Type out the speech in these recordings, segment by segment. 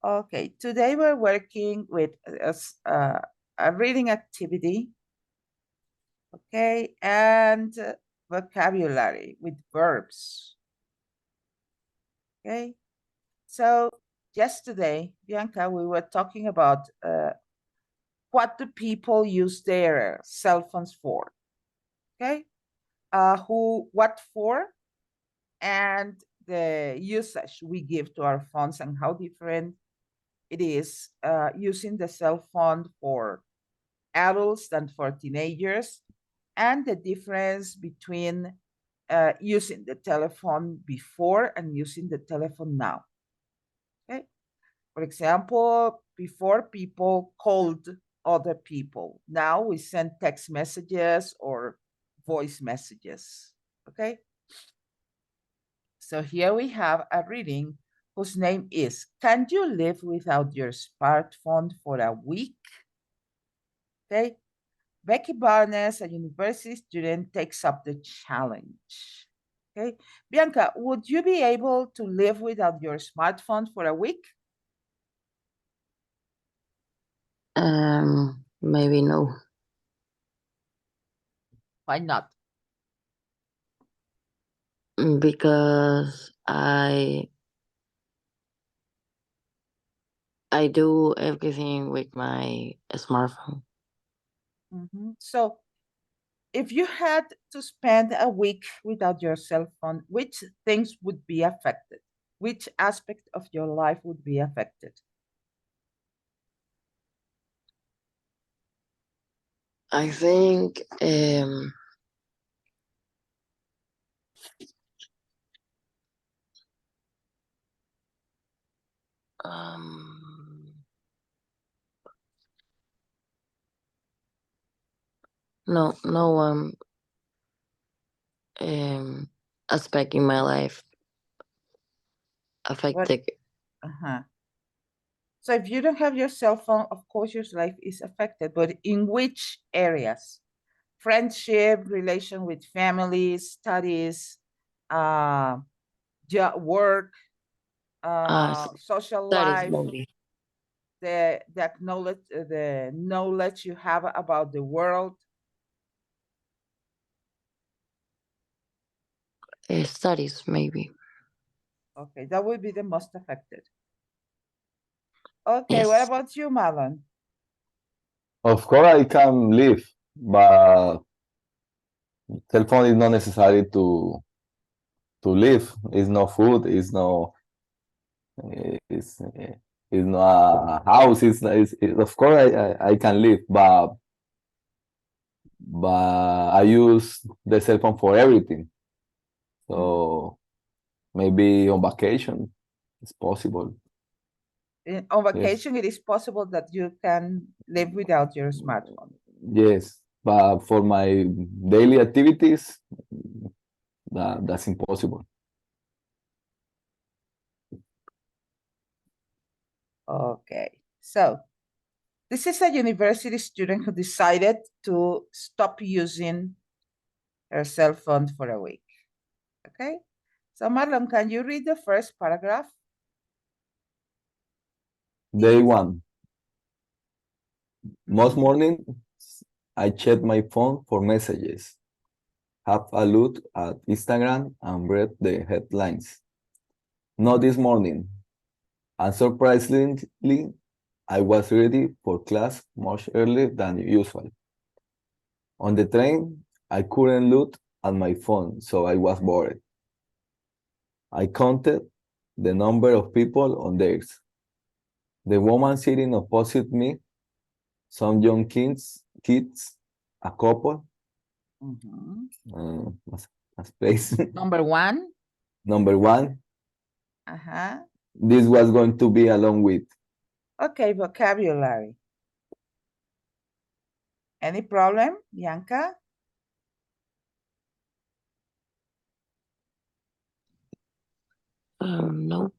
Okay, today we're working with a reading activity, okay, and vocabulary with verbs, okay? So yesterday, Bianca, we were talking about what do people use their cell phones for, okay? What for, and the usage we give to our phones and how different it is using the cell phone for adults than for teenagers, and the difference between using the telephone before and using the telephone now. Okay. For example, before people called other people. Now we send text messages or voice messages. Okay. So here we have a reading whose name is Can You Live Without Your Smartphone for a Week? Okay. Becky Barnes, a university student, takes up the challenge. Okay. Bianca, would you be able to live without your smartphone for a week? Maybe no. Why not? Because I do everything with my smartphone. So if you had to spend a week without your cell phone, which things would be affected? Which aspect of your life would be affected? I think no one aspect in my life affected. Uh-huh. So if you don't have your cell phone, of course your life is affected, but in which areas? Friendship, relation with family, studies, work, social That is life, maybe the knowledge you have about the world. studies maybe. Okay, that would be the most affected. Okay, Yes. what about you, Marlon? Of course, I can live, but cell phone is not necessary to live. It's no food. It's no. It's not a house. Of course I can live, but I use the cell phone for everything. So maybe on vacation, it's possible. On vacation, yes. It is possible that you can live without your smartphone. Yes, but for my daily activities, that's impossible. Okay, so this is a university student who decided to stop using her cell phone for a week. Okay, so Marlon, can you read the first paragraph? Day 1. Most mornings, I check my phone for messages, have a look at Instagram, and read the headlines. Not this morning. Unsurprisingly, I was ready for class much earlier than usual. On the train, I couldn't look at my phone, so I was bored. I counted the number of people on theirs. The woman sitting opposite me, some young kids, a couple. Place. Number 1. Number 1. Uh-huh. This was going to be a long week. Okay, vocabulary. Any problem, Bianca? No.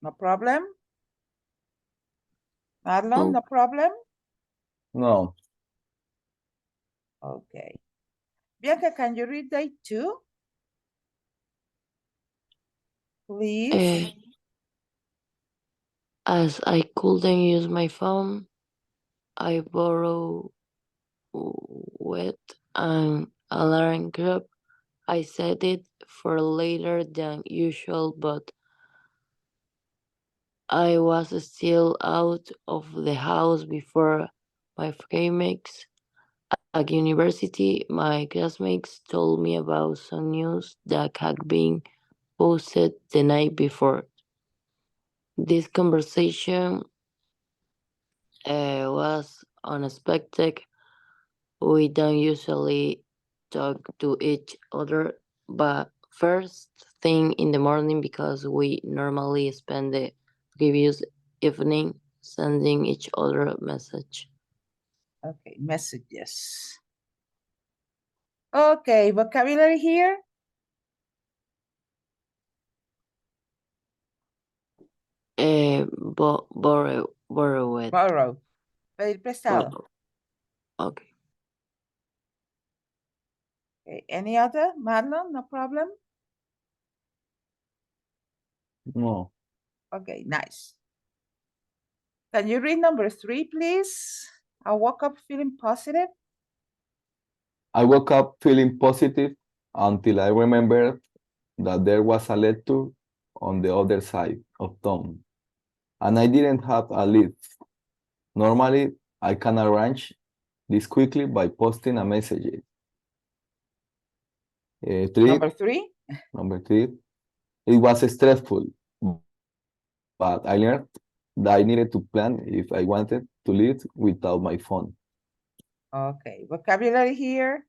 No problem? Marlon, no problem? No. Okay. Bianca, can you read day 2? Please. As I couldn't use my phone, I borrowed an alarm clock. I set it for later than usual, but I was still out of the house before my friends at university. My classmates told me about some news that had been posted the night before. This conversation was unexpected. We don't usually talk to each other, but first thing in the morning because we normally spend the previous evening sending each other a message. Okay, messages. Okay, vocabulary here. Borrow. Borrow. Pedir prestado. Okay. Okay, any other? Marlon, no problem? No. Okay, nice. Can you read number 3, please? I woke up feeling positive. I woke up feeling positive until I remembered that there was a lecture on the other side of town, and I didn't have a lift. Normally, I can arrange this quickly by posting a message. Number 3. Number 3, it was stressful, but I learned that I needed to plan if I wanted to leave without my phone. Okay, vocabulary here.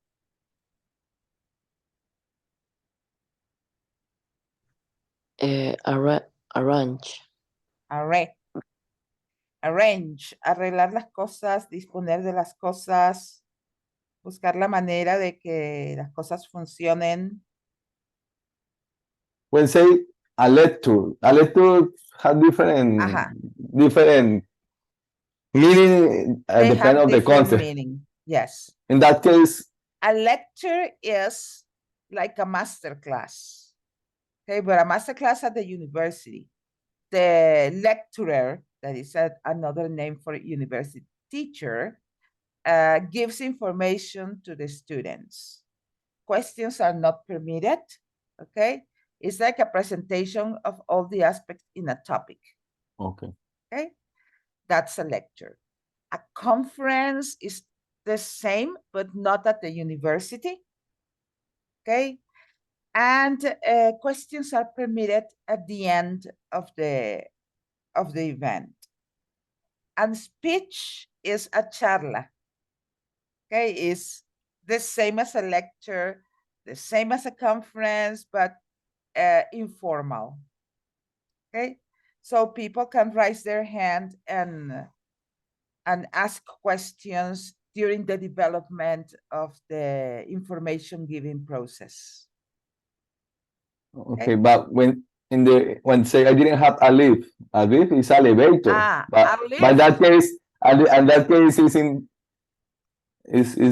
Arrange. Arrange, arreglar las cosas, disponer de las cosas, buscar la manera de que las cosas funcionen. When say a lecture has Ajá. different meaning They depend have on the different concept. meaning. Yes. In that case, A lecture is like a master class. Okay, but a master class at the university. The lecturer, that is another name for a university teacher, gives information to the students. Questions are not permitted, okay? It's like a presentation of all the aspects in a topic, okay. okay? That's a lecture. A conference is the same, but not at the university, okay? And questions are permitted at the end of the event. And speech is a charla, okay? Is the same as a lecture, the same as a conference, but informal, okay? So people can raise their hand and ask questions during the development of the information giving process. Okay, but when say I didn't have a lift is elevator. But a by that lift. case, and that case is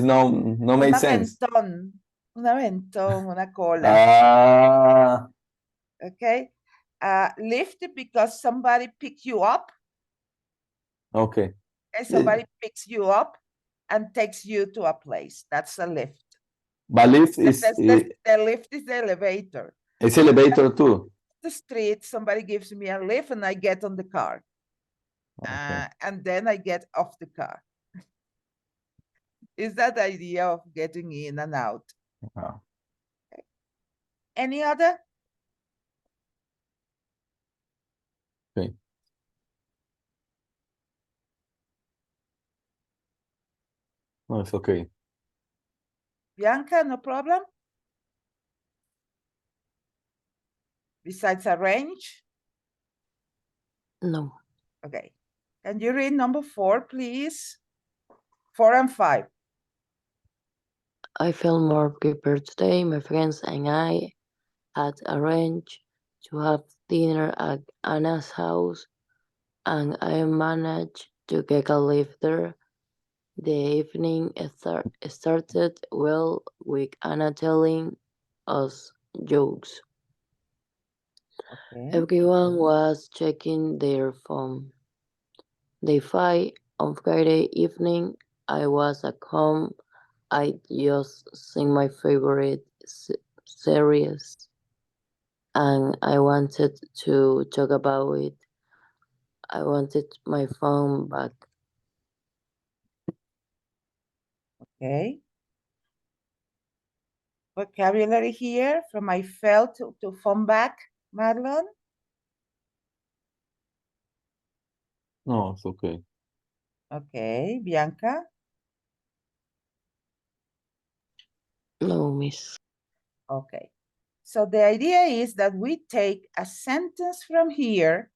no make sense. Un aventón, una cola. Ah, Okay. Lift because somebody pick you up. okay. And somebody picks you up and takes you to a place. That's a lift. But lift is the lift is the elevator. it's elevator too. The street, somebody gives me a lift and I get on the car. Okay. And then I get off the car. Is that the idea of getting in and out? Ah. Okay. Any other? Okay. No, it's okay. Bianca, no problem? Besides arrange? No. Okay. Can you read number 4, please? 4 and 5. I feel more prepared today. My friends and I had arranged to have dinner at Anna's house, and I managed to get a lift there. The evening started well with Anna telling us jokes. Okay. Everyone was checking their phone. Day 5, on Friday evening, I was at home. I just seen my favorite series and I wanted to talk about it. I wanted my phone back. Okay. Vocabulary here from I felt to phone back, Marlon. No, it's okay. Okay, Bianca. No, miss. Okay. So the idea is that we take a sentence from here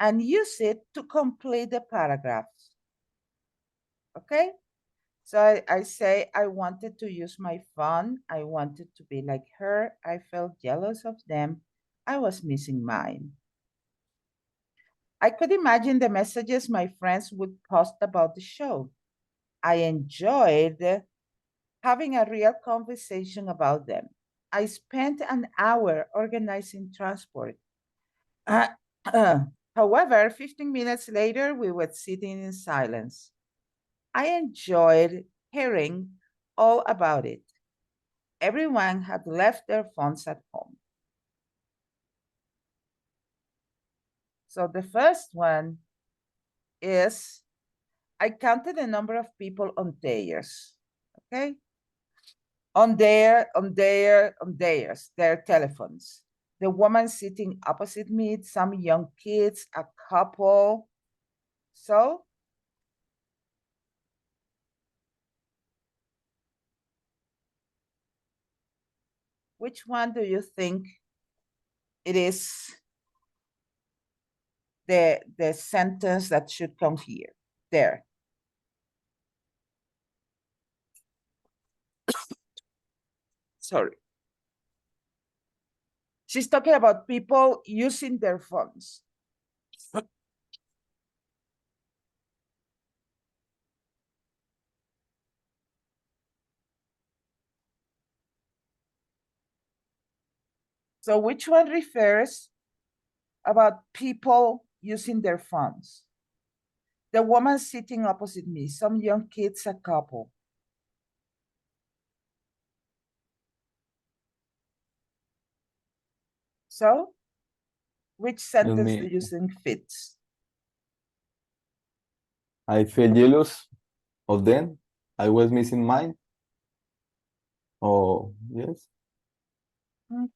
and use it to complete the paragraphs. Okay? So I say, I wanted to use my phone. I wanted to be like her. I felt jealous of them. I was missing mine. I could imagine the messages my friends would post about the show. I enjoyed having a real conversation about them. I spent an hour organizing transport. However, 15 minutes later, we were sitting in silence. I enjoyed hearing all about it. Everyone had left their phones at home. So the first one is I counted the number of people on theirs. Okay? On their telephones. The woman sitting opposite me, some young kids, a couple. So which one do you think it is the sentence that should come here? There. Sorry. She's talking about people using their phones. So which one refers about people using their phones? The woman sitting opposite me, some young kids, a couple. So, which sentence do you think fits? I feel jealous of them. I was missing mine. Oh, yes.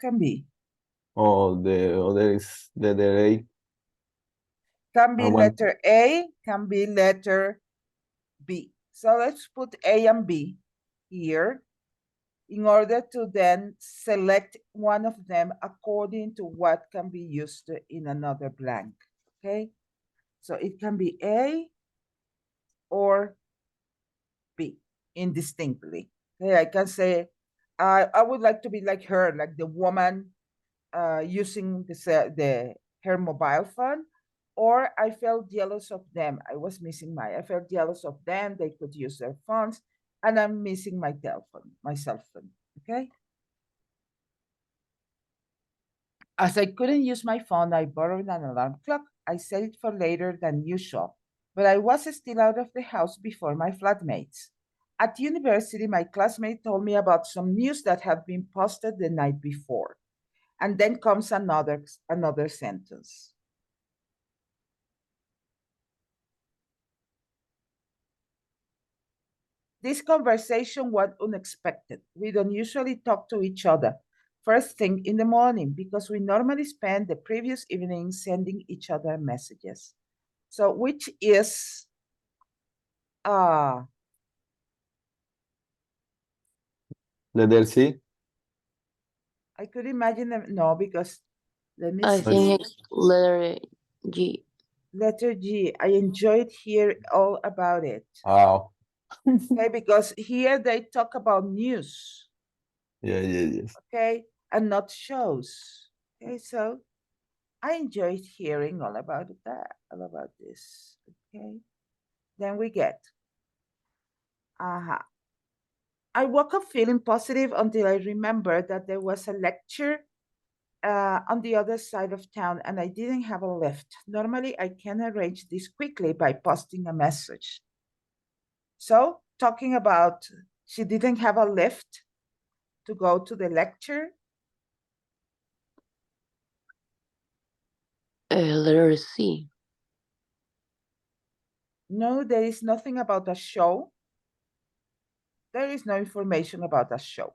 Can be. Oh, the other is the A. Can be I want letter A, can be letter B. So let's put A and B here in order to then select one of them according to what can be used in another blank, okay? So it can be A or B indistinctly. Okay, I can say, I would like to be like her, like the woman using her mobile phone, or I felt jealous of them. I was missing I felt jealous of them. They could use their phones, and I'm missing my telephone, my cell phone. Okay. As I couldn't use my phone, I borrowed an alarm clock. I set it for later than usual, but I was still out of the house before my flatmates. At university, my classmate told me about some news that had been posted the night before. And then comes another sentence. This conversation was unexpected. We don't usually talk to each other first thing in the morning because we normally spend the previous evening sending each other messages. So which is letter C. I could imagine them, no, because let me I see. think it's letter G. Letter G. I enjoyed hearing all about it. Oh. Okay, because here they talk about news. Yeah, yes. Okay, and not shows. Okay, so I enjoyed hearing all about that, all about this. Okay, then we get, I woke up feeling positive until I remembered that there was a lecture on the other side of town and I didn't have a lift. Normally, I can arrange this quickly by posting a message. So, talking about she didn't have a lift to go to the lecture. Letter C. No, there is nothing about a show. There is no information about a show.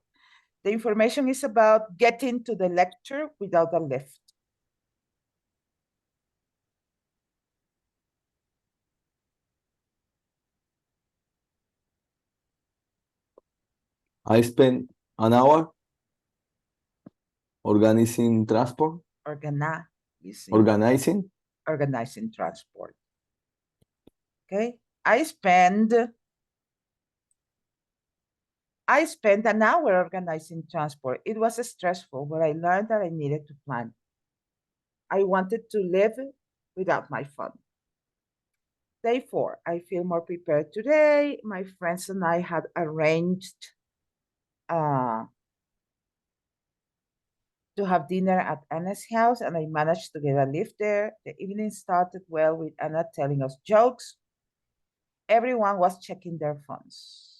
The information is about getting to the lecture without a lift. I spent an hour organizing transport, organizing. Organizing transport. Okay, I spent an hour organizing transport. It was stressful, but I learned that I needed to plan. I wanted to live without my phone. Day 4, I feel more prepared today. My friends and I had arranged to have dinner at Anna's house, and I managed to get a lift there. The evening started well with Anna telling us jokes. Everyone was checking their phones.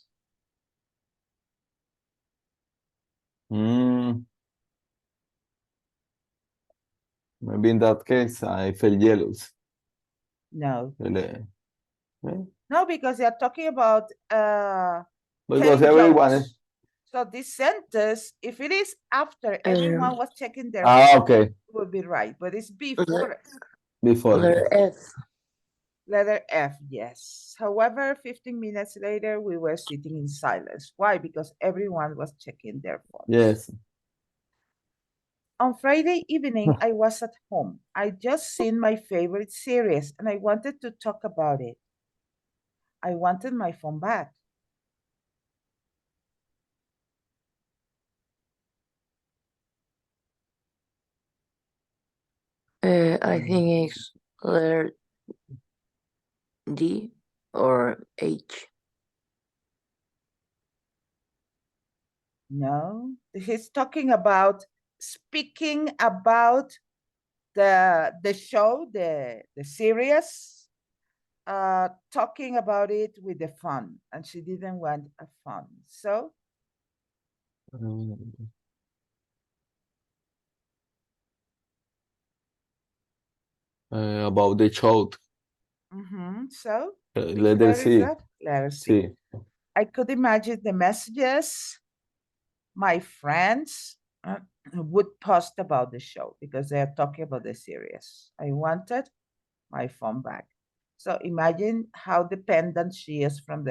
Maybe in that case, I felt jealous. No. Really. No, because they are talking about Because telling everyone jokes. is. So this sentence, if it is after everyone was checking their Okay. it would be right, but it's before. Before. Letter F. Letter F, yes. However, 15 minutes later, we were sitting in silence. Why? Because everyone was checking their phones. Yes. On Friday evening, I was at home. I just seen my favorite series and I wanted to talk about it. I wanted my phone back. I think it's letter D or H. No, he's talking about speaking about the show, the series, talking about it with the phone, and she didn't want a phone. So about the child. So Letter C. Letter C. C. I could imagine the messages my friends would post about the show because they are talking about the series. I wanted my phone back. So imagine how dependent she is from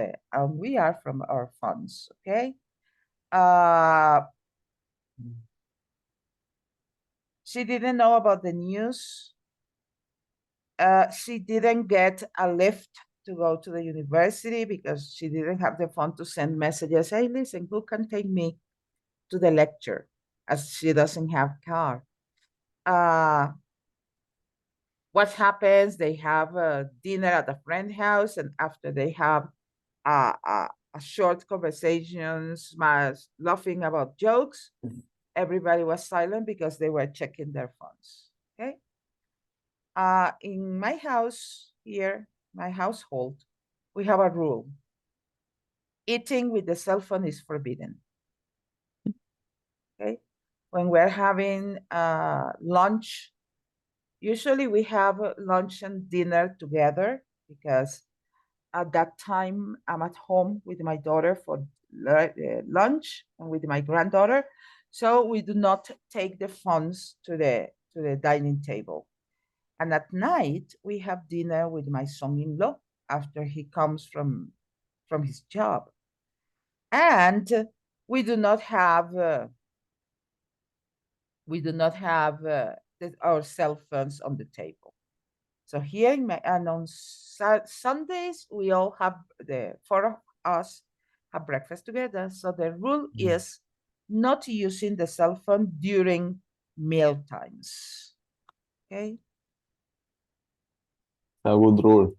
we are from our phones, okay? She didn't know about the news. She didn't get a lift to go to the university because she didn't have the phone to send messages. Hey, listen, who can take me to the lecture? As she doesn't have car. What happens? They have a dinner at a friend's house, and after they have a short conversations, laughing about jokes, everybody was silent because they were checking their phones. Okay. In my house here, my household, we have a rule. Eating with the cell phone is forbidden. Okay. When we're having lunch, usually we have lunch and dinner together because at that time I'm at home with my daughter for lunch and with my granddaughter. So we do not take the phones to the dining table. And at night we have dinner with my son-in-law after he comes from his job. And we do not have our cell phones on the table. So here in and on Sundays, we all have the 4 of us have breakfast together. So the rule is not using the cell phone during meal times. Okay. A good rule.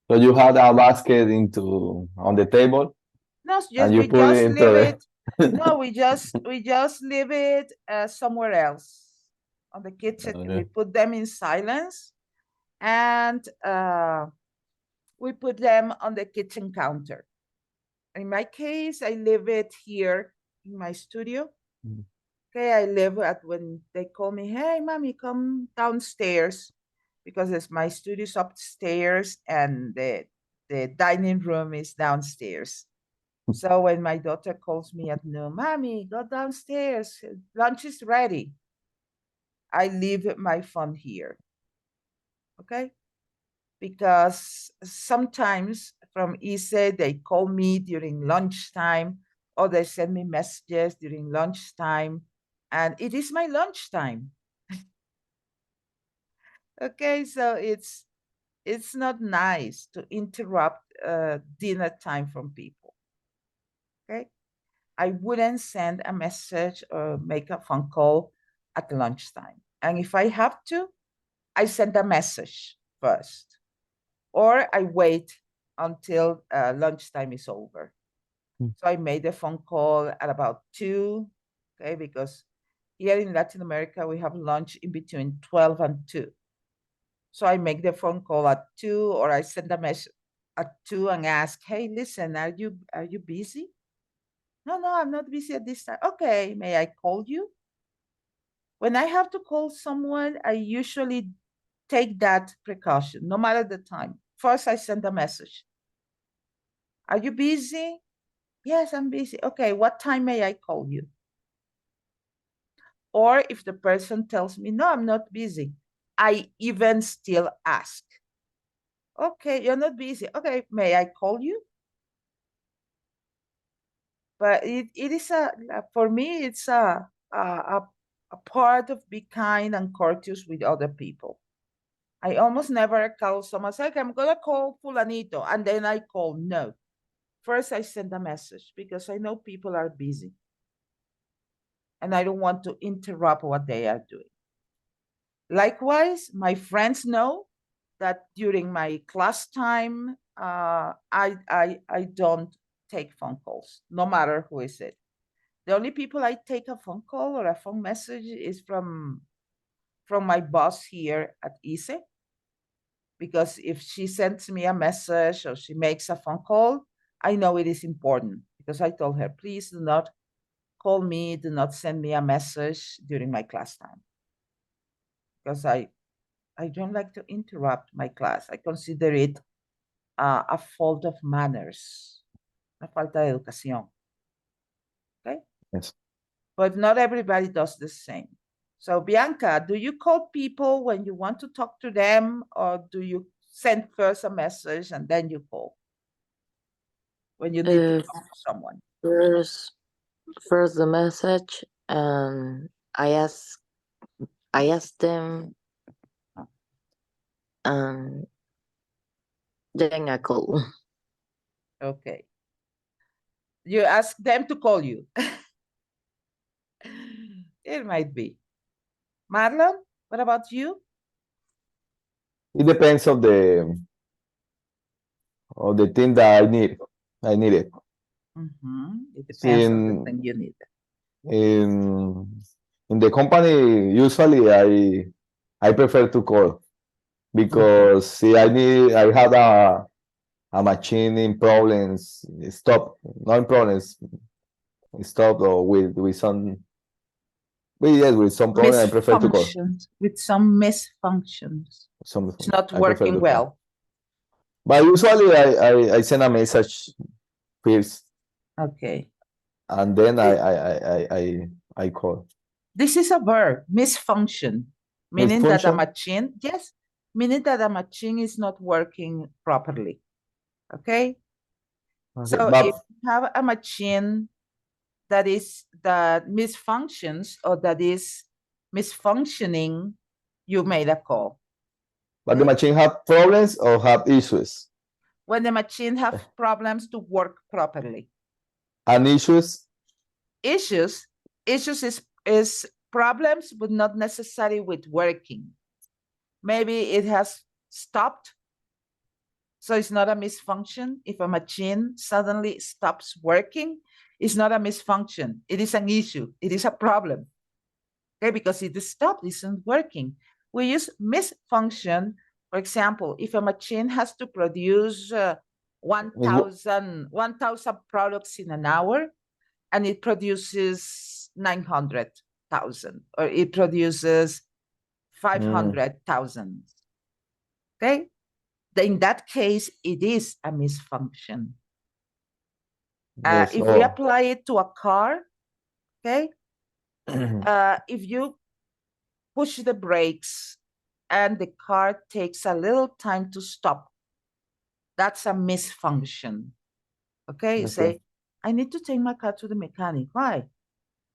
So you had a basket on the table? No, And we you put just it into leave the. it. No, we just leave it somewhere else on the kitchen. We Okay. put them in silence, and we put them on the kitchen counter. In my case, I leave it here in my studio. Mm. Okay, I live at when they call me, hey, mommy, come downstairs, because it's my studio's upstairs and the dining room is downstairs. So when my daughter calls me at noon, mommy, go downstairs, lunch is ready, I leave my phone here. Okay, because sometimes from ISE, they call me during lunchtime, or they send me messages during lunchtime, and it is my lunchtime. Okay, so it's not nice to interrupt dinner time from people. Okay, I wouldn't send a message or make a phone call at lunchtime. And if I have to, I send a message first, or I wait until lunchtime is over. Mm. So I made a phone call at about 2, okay, because here in Latin America, we have lunch in between 12 and 2. So I make the phone call at 2, or I send a message at 2 and ask, hey, listen, are you busy? No, I'm not busy at this time. Okay, may I call you? When I have to call someone, I usually take that precaution, no matter the time. First, I send a message. Are you busy? Yes, I'm busy. Okay, what time may I call you? Or if the person tells me, no, I'm not busy, I even still ask. Okay, you're not busy. Okay, may I call you? But it is for me, it's a part of being kind and courteous with other people. I almost never call someone, say, okay, I'm gonna call Fulanito, and then I call. No. First, I send a message because I know people are busy. And I don't want to interrupt what they are doing. Likewise, my friends know that during my class time, I don't take phone calls, no matter who is it. The only people I take a phone call or a phone message is from my boss here at ISE, because if she sends me a message or she makes a phone call, I know it is important, because I told her, please do not call me, do not send me a message during my class time, because I don't like to interrupt my class. I consider it a fault of manners, una falta de educación. Okay? Yes. But not everybody does the same. So Bianca, do you call people when you want to talk to them, or do you send first a message and then you call when you need to Uh, talk to someone? first the message, and I ask them, and then I call. Okay. You ask them to call you. It might be. Marlon, what about you? It depends of the thing that I need. I need it. It depends on the In thing you need. in the company, usually I prefer to call, because see, I had a machine in problems, stop, not in problems, stop, or with some, with some problem, I prefer to call. Misfunctions, with some misfunctions. Some, It's not I prefer working to call. well. But usually I send a message first, Okay. and then I call. This is a verb, misfunction, meaning that a Misfunction? machine, yes, meaning that a machine is not working properly. Okay. Okay, So but if you have a machine that misfunctions, or that is misfunctioning, you made a call. the machine have problems or have issues? When the machine have problems to work properly. And issues? Issues is problems, but not necessarily with working. Maybe it has stopped, so it's not a misfunction. If a machine suddenly stops working, It's not a misfunction. It is an issue. It is a problem. Okay, because it is stopped, it isn't working. We use misfunction, for example, if a machine has to produce 1,000 products in an hour, and it produces 900,000, or it produces 500,000. Okay, in that case, it is a misfunction. Yes. If we Oh. apply it to a car, okay, if you push the brakes and the car takes a little time to stop, that's a misfunction. Okay, you say, I need to take my car to the mechanic. Why?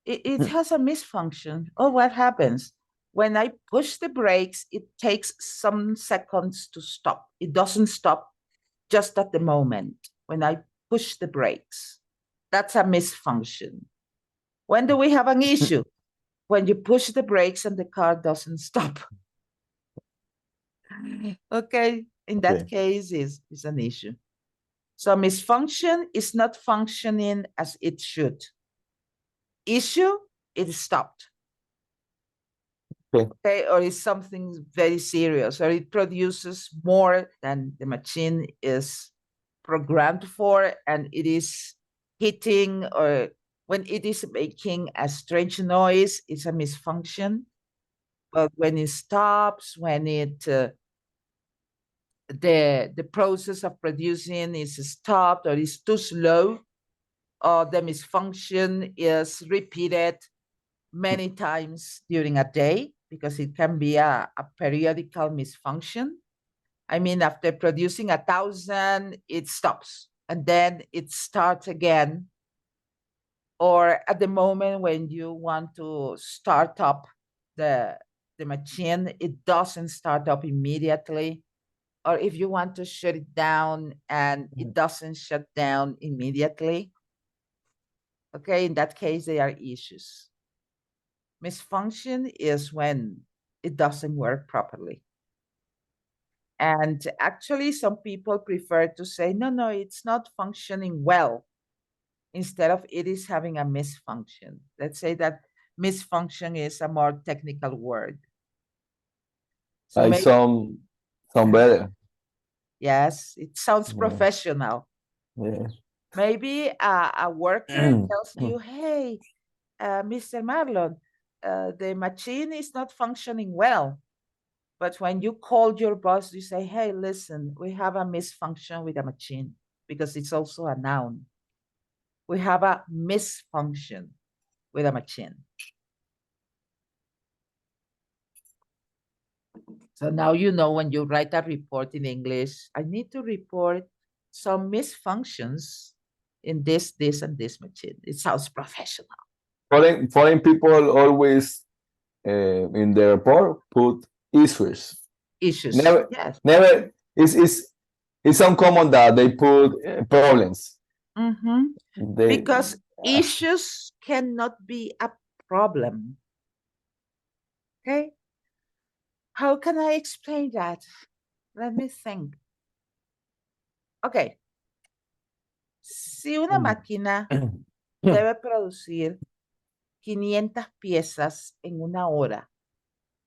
It has a misfunction. Oh, what happens? When I push the brakes, it takes some seconds to stop. It doesn't stop just at the moment when I push the brakes. That's a misfunction. When do we have an issue? When you push the brakes and the car doesn't stop. Okay, in that case is an issue. So misfunction is not functioning as it should. Issue, it is stopped. Okay, or it's something very serious, or it produces more than the machine is programmed for, and it is hitting, or when it is making a strange noise, it's a misfunction. But when it stops, when it the process of producing is stopped or is too slow, or the misfunction is repeated many times during a day, because it can be a periodical misfunction. I mean, after producing 1,000, it stops and then it starts again. Or at the moment when you want to start up the machine, it doesn't start up immediately. Or if you want to shut it down and it doesn't shut down immediately. Okay, in that case, they are issues. Misfunction is when it doesn't work properly. And actually, some people prefer to say, no, it's not functioning well, instead of it is having a misfunction. Let's say that misfunction is a more technical word. So Like some better. Yes, it sounds professional. Yeah. Maybe a worker tells you, hey, Mr. Marlon, the machine is not functioning well. But when you call your boss, you say, hey, listen, we have a misfunction with the machine, because it's also a noun. We have a misfunction with a machine. So now you know, when you write a report in English, I need to report some misfunctions in this, and this machine. It sounds professional. Foreign people always in the report put issues. Never, yes. Never. It's uncommon that they put problems. Because issues cannot be a problem. Okay. How can I explain that? Let me think. Okay. Si una máquina debe producir 500 piezas en una hora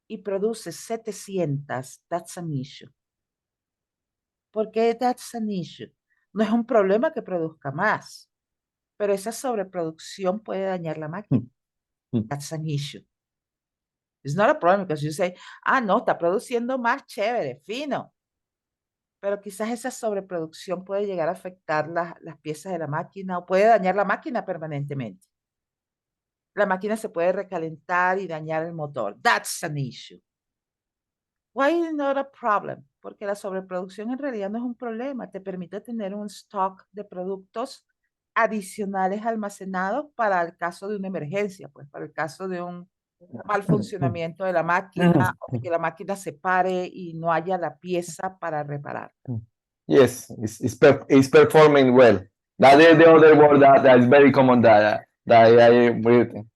y produce 700, that's an issue. ¿Por qué that's an issue? No es un problema que produzca más, pero esa sobreproducción puede dañar la máquina. That's an issue. It's not a problem because you say, no, está produciendo más, chévere, fino. Pero quizás esa sobreproducción puede llegar a afectar las piezas de la máquina, o puede dañar la máquina permanentemente. La máquina se puede recalentar y dañar el motor. That's an issue. Why is not a problem? Porque la sobreproducción en realidad no es un problema. Te permite tener un stock de productos adicionales almacenados para el caso de una emergencia, pues para el caso de un mal funcionamiento de la máquina, o de que la máquina se pare y no haya la pieza para reparar. Yes, it's performing well. That is the other word that is very common that I written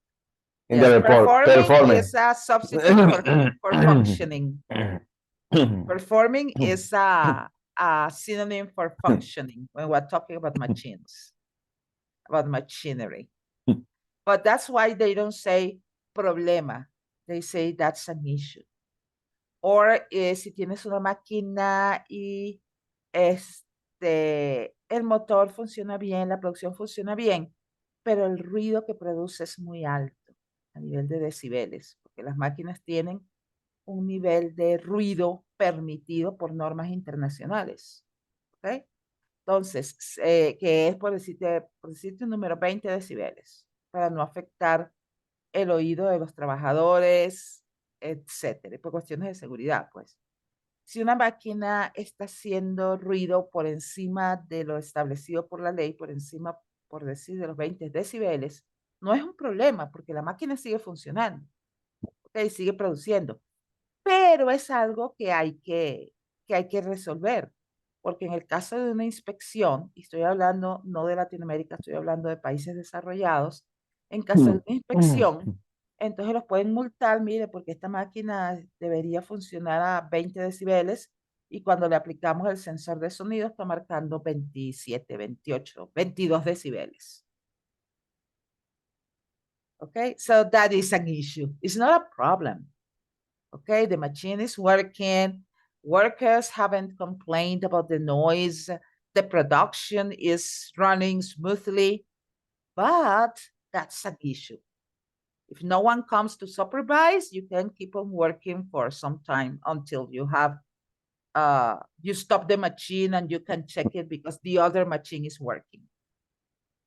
in the report. Performing is a substitute for functioning. Performing is a synonym for functioning when we're talking about machines. about machinery. But that's why they don't say problema. They say that's an issue. Or si tienes una máquina y el motor funciona bien, la producción funciona bien, pero el ruido que produce es muy alto a nivel de decibeles, porque las máquinas tienen un nivel de ruido permitido por normas internacionales. ¿Ok? Entonces, que es por decirte un número 20 decibeles, para no afectar el oído de los trabajadores, etcétera, por cuestiones de seguridad, pues. Si una máquina está haciendo ruido por encima de lo establecido por la ley, por encima, por decir, de los 20 decibeles, no es un problema porque la máquina sigue funcionando, ¿okay? Sigue produciendo, pero es algo que hay que resolver, porque en el caso de una inspección, y estoy hablando no de Latinoamérica, estoy hablando de países desarrollados, en caso de una inspección, entonces los pueden multar, mire, porque esta máquina debería funcionar a 20 decibeles y cuando le aplicamos el sensor de sonido está marcando 27, 28, 22 decibeles. Okay, so that is an issue. It's not a problem. Okay, the machine is working. Workers haven't complained about the noise. The production is running smoothly, but that's an issue. If no one comes to supervise, you can keep on working for some time until you have, you stop the machine and you can check it because the other machine is working.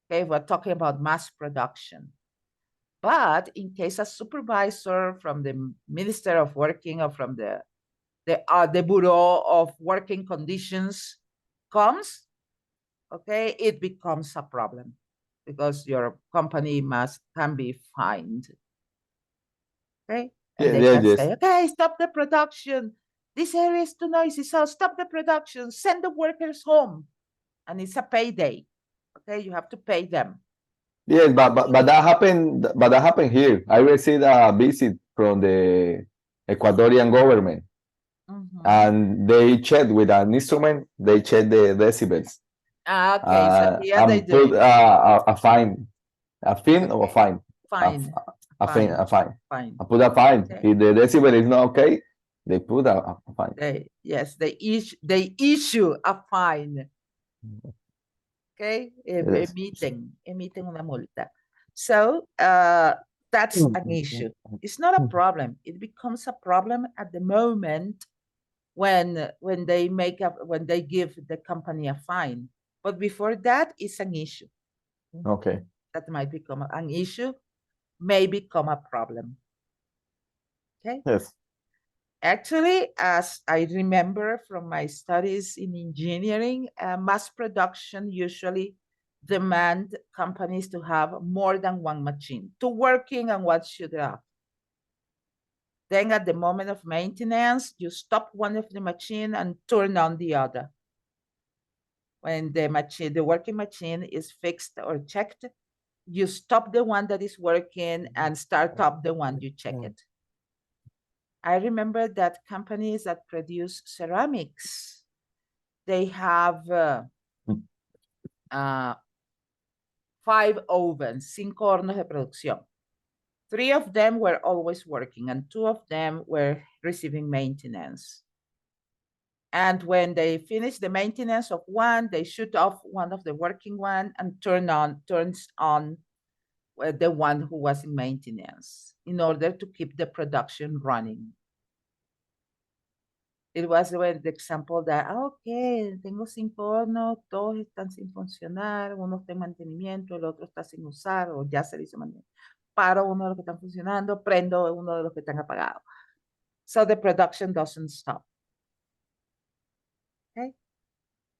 Okay, we're talking about mass production. But in case a supervisor from the Minister of Working or from the Bureau of Working Conditions comes, okay, it becomes a problem because your company can be fined. Okay, and they can say, okay, stop the production. This area is too noisy, so stop the production. Send the workers home, and it's a payday. Okay, you have to pay them. Yes, but that happened. But that happened here. I received a visit from the Ecuadorian government, and they checked with an instrument. They checked the decibels. Okay, so here they and do put a fine, a fine or a fine. fine. A fine. Fine. I put a fine. Okay. If the decibel is not okay, they put a fine. They issue a fine. Okay, Yes. emiten una multa. So that's an issue. It's not a problem. It becomes a problem at the moment when they give the company a fine. But before that, it's an issue. Okay. That might become an issue, may become a problem. Okay. Yes. Actually, as I remember from my studies in engineering, mass production usually demand companies to have more than one machine, two working and one shut off. Then at the moment of maintenance, you stop one of the machine and turn on the other. When the working machine is fixed or checked, you stop the one that is working and start up the one you check it. I remember that companies that produce ceramics, they have 5 ovens, 5 hornos de producción. 3 of them were always working and 2 of them were receiving maintenance. And when they finish the maintenance of one, they shut off one of the working one and turns on the one who was in maintenance in order to keep the production running. It was the example that, okay, tengo 5 hornos, todos están sin funcionar, uno está en mantenimiento, el otro está sin usar, o ya se le hizo mantenimiento. Paro uno de los que están funcionando, prendo uno de los que están apagados. So the production doesn't stop. Okay?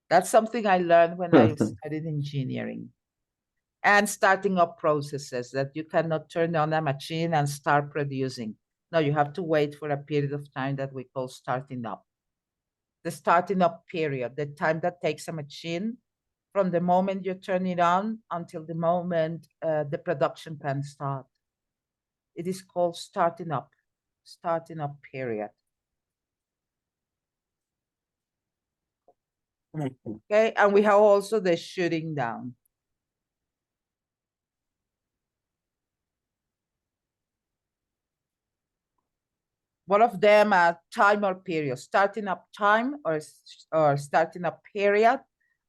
That's something I learned when I studied engineering. And starting up processes that you cannot turn on a machine and start producing. No, you have to wait for a period of time that we call starting up. The starting up period, the time that takes a machine from the moment you turn it on until the moment the production can start. It is called starting up period. Okay, and we have also the shutting down. Both of them are time or period, starting up time or starting up period,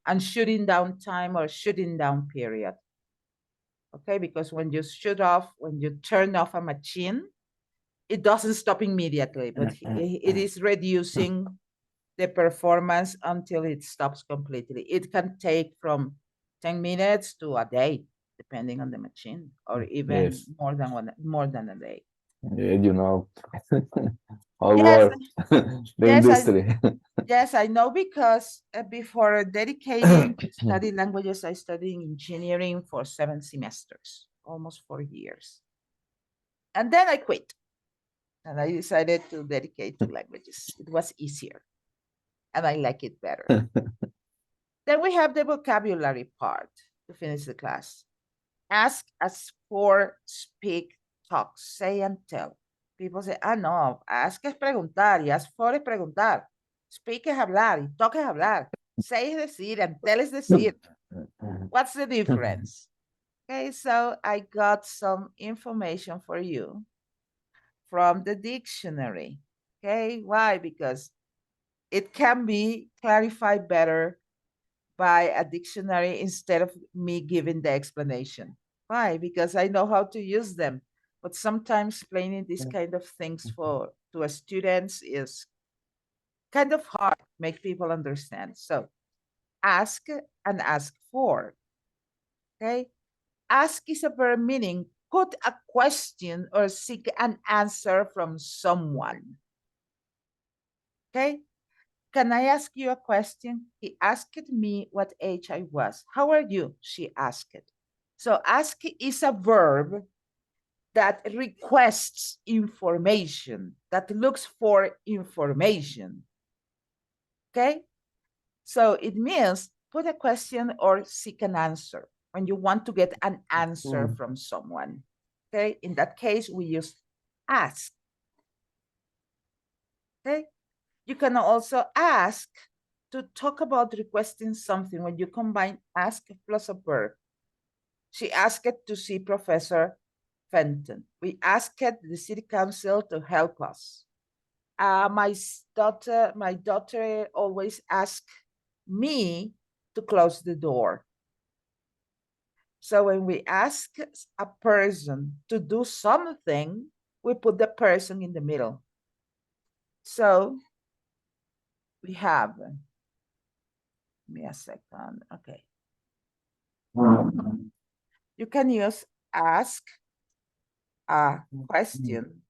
and shutting down time or shutting down period. Okay, because when you when you turn off a machine, it doesn't stop immediately, but it is reducing the performance until it stops completely. It can take from 10 minutes to a day, depending on the machine, or even Yes. more than a day. Yeah, you know, all Yes, work, the yes, industry. yes, I know, because before dedicating to study languages, I studied engineering for 7 semesters, almost 4 years. And then I quit and I decided to dedicate to languages. It was easier and I like it better. Then we have the vocabulary part to finish the class. Ask, as for, speak, talk, say and tell. People say, no, ask es preguntar y ask for es preguntar. Speak es hablar y talk es hablar. Say es decir and tell es decir. What's the difference? Okay, so I got some information for you from the dictionary. Okay, why? Because it can be clarified better by a dictionary instead of me giving the explanation. Why? Because I know how to use them. But sometimes explaining these kind of things to a students is kind of hard to make people understand. So ask and ask for. Okay. Ask is a verb meaning put a question or seek an answer from someone. Okay. Can I ask you a question? He asked me what age I was. How are you? She asked. So ask is a verb that requests information, that looks for information. Okay? So it means put a question or seek an answer when you want to get an answer from someone. Okay? In that case, we use ask. Okay? You can also ask to talk about requesting something when you combine ask plus a verb. She asked to see Professor Fenton. We asked the city council to help us. My daughter always asks me to close the door. So when we ask a person to do something, we put the person in the middle. So we have, give me a second, okay. You can use ask a question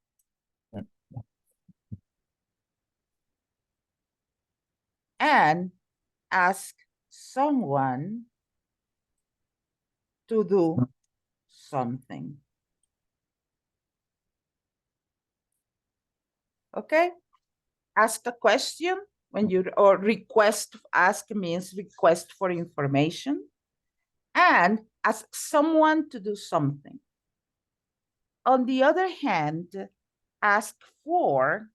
and ask someone to do something. Okay? Ask a question when you, or request, ask means request for information, and ask someone to do something. On the other hand, ask for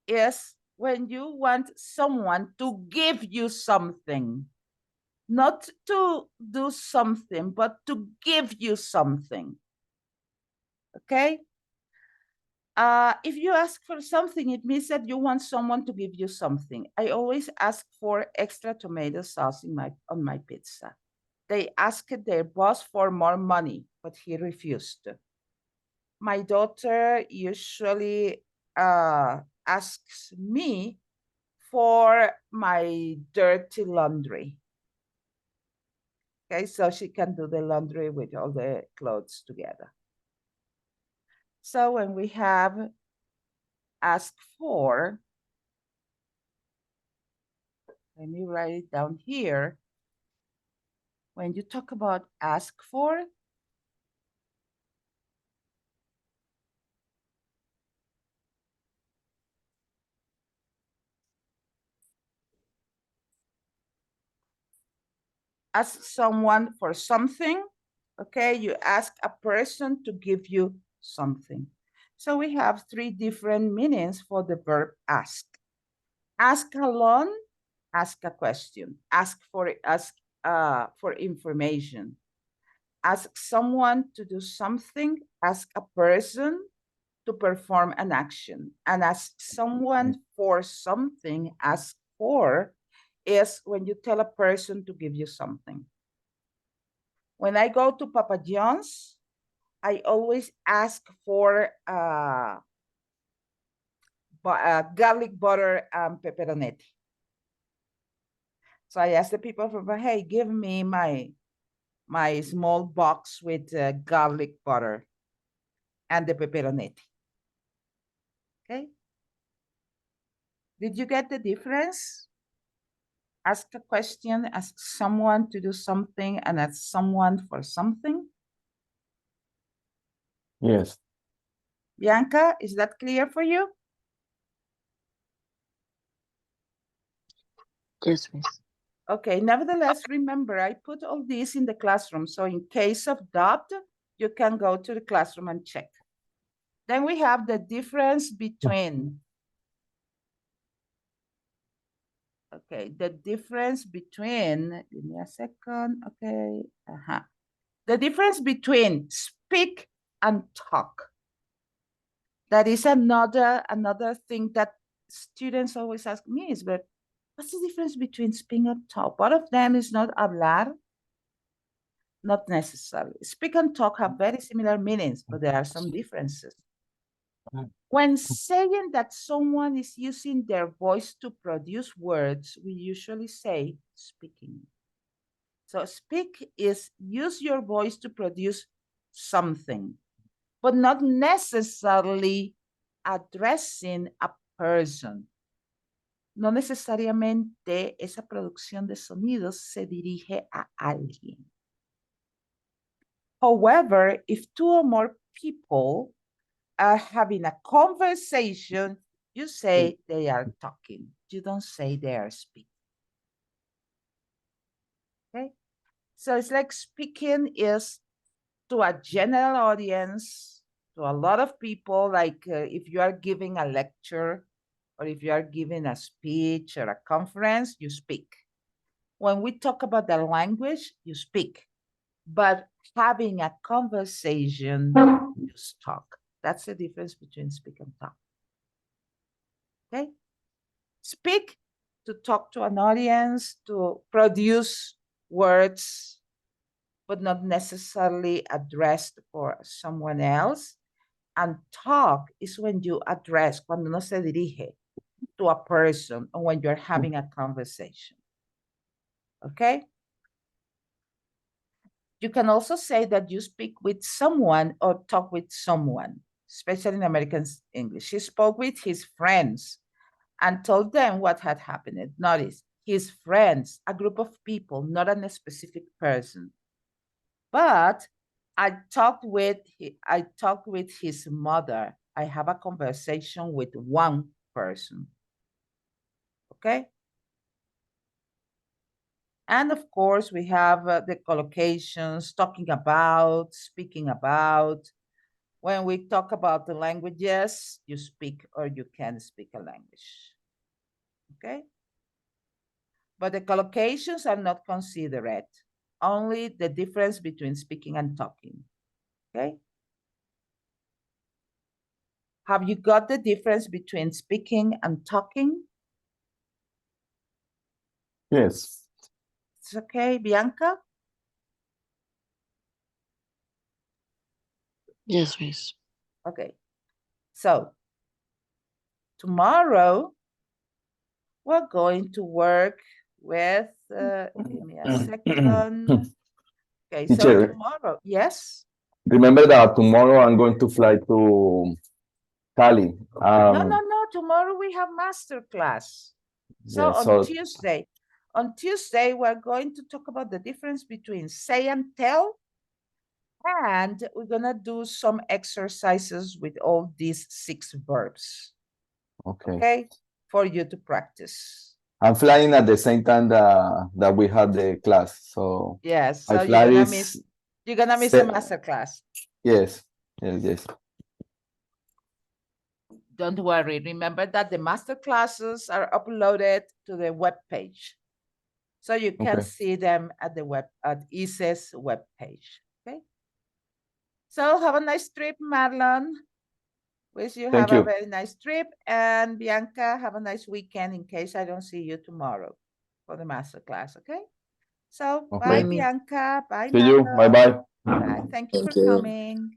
is when you want someone to give you something, not to do something, but to give you something. Okay? If you ask for something, it means that you want someone to give you something. I always ask for extra tomato sauce on my pizza. They asked their boss for more money, but he refused. My daughter usually asks me for my dirty laundry. Okay, so she can do the laundry with all the clothes together. So when we have ask for, let me write it down here. When you talk about ask for, ask someone for something, okay? You ask a person to give you something. So we have 3 different meanings for the verb ask. Ask alone, ask a question. Ask for information. ask someone to do something, ask a person to perform an action. And ask someone for something, ask for, is when you tell a person to give you something. When I go to Papa John's, I always ask for garlic butter and pepperonetti. So I ask the people from, hey, give me my small box with garlic butter and the pepperonetti. Okay. Did you get the difference? Ask a question, ask someone to do something, and ask someone for something. Yes. Bianca, is that clear for you? Yes, Miss. Okay, nevertheless, remember, I put all this in the classroom. So in case of doubt, you can go to the classroom and check. Then we have the difference between, okay, the difference between, give me a second, okay, the difference between speak and talk. That is another thing that students always ask me is, but what's the difference between speak and talk? One of them is not hablar, not necessarily. Speak and talk have very similar meanings, but there are some differences. When saying that someone is using their voice to produce words, we usually say speaking. So speak is use your voice to produce something, but not necessarily addressing a person. No necesariamente esa producción de sonidos se dirige a alguien. However, if two or more people are having a conversation, you say they are talking. You don't say they are speaking. Okay? So it's like speaking is to a general audience, to a lot of people, like if you are giving a lecture or if you are giving a speech or a conference, you speak. When we talk about the language, you speak. But having a conversation, you talk. That's the difference between speak and talk. Okay? Speak to talk to an audience, to produce words, but not necessarily addressed for someone else. And talk is when you address, cuando uno se dirige to a person or when you're having a conversation. Okay? You can also say that you speak with someone or talk with someone, especially in American English. He spoke with his friends and told them what had happened. Notice, his friends, a group of people, not a specific person. But I talked with his mother. I have a conversation with one person. Okay? And of course, we have the collocations, talking about, speaking about. When we talk about the languages, you speak or you can speak a language. Okay? But the collocations are not considered, only the difference between speaking and talking. Okay? Have you got the difference between speaking and talking? Yes. It's okay, Bianca? Yes, Miss. Okay. So, tomorrow, we're going to work with, give me a second. Okay, so Teacher, tomorrow, yes? remember that tomorrow I'm going to fly to Cali. No, tomorrow we have master class. So yeah, on Tuesday, we're going to talk about the difference between say and tell, and we're gonna do some exercises with all these 6 verbs, okay, for you to practice. I'm flying at the same time that we had the class. So yes, I so fly you're gonna miss the master class. Yes, yes. Don't worry. Remember that the master classes are uploaded to the web page. So you can see them at the ICES web page. Okay. So have a nice trip, Marlon. Wish you Thank have a you. very nice trip. And Bianca, have a nice weekend in case I don't see you tomorrow for the master class. Okay. So bye, Okay. Amy. Bianca. Bye, See you. Marlon. Bye bye. Bye. Thank you for Thank you. coming.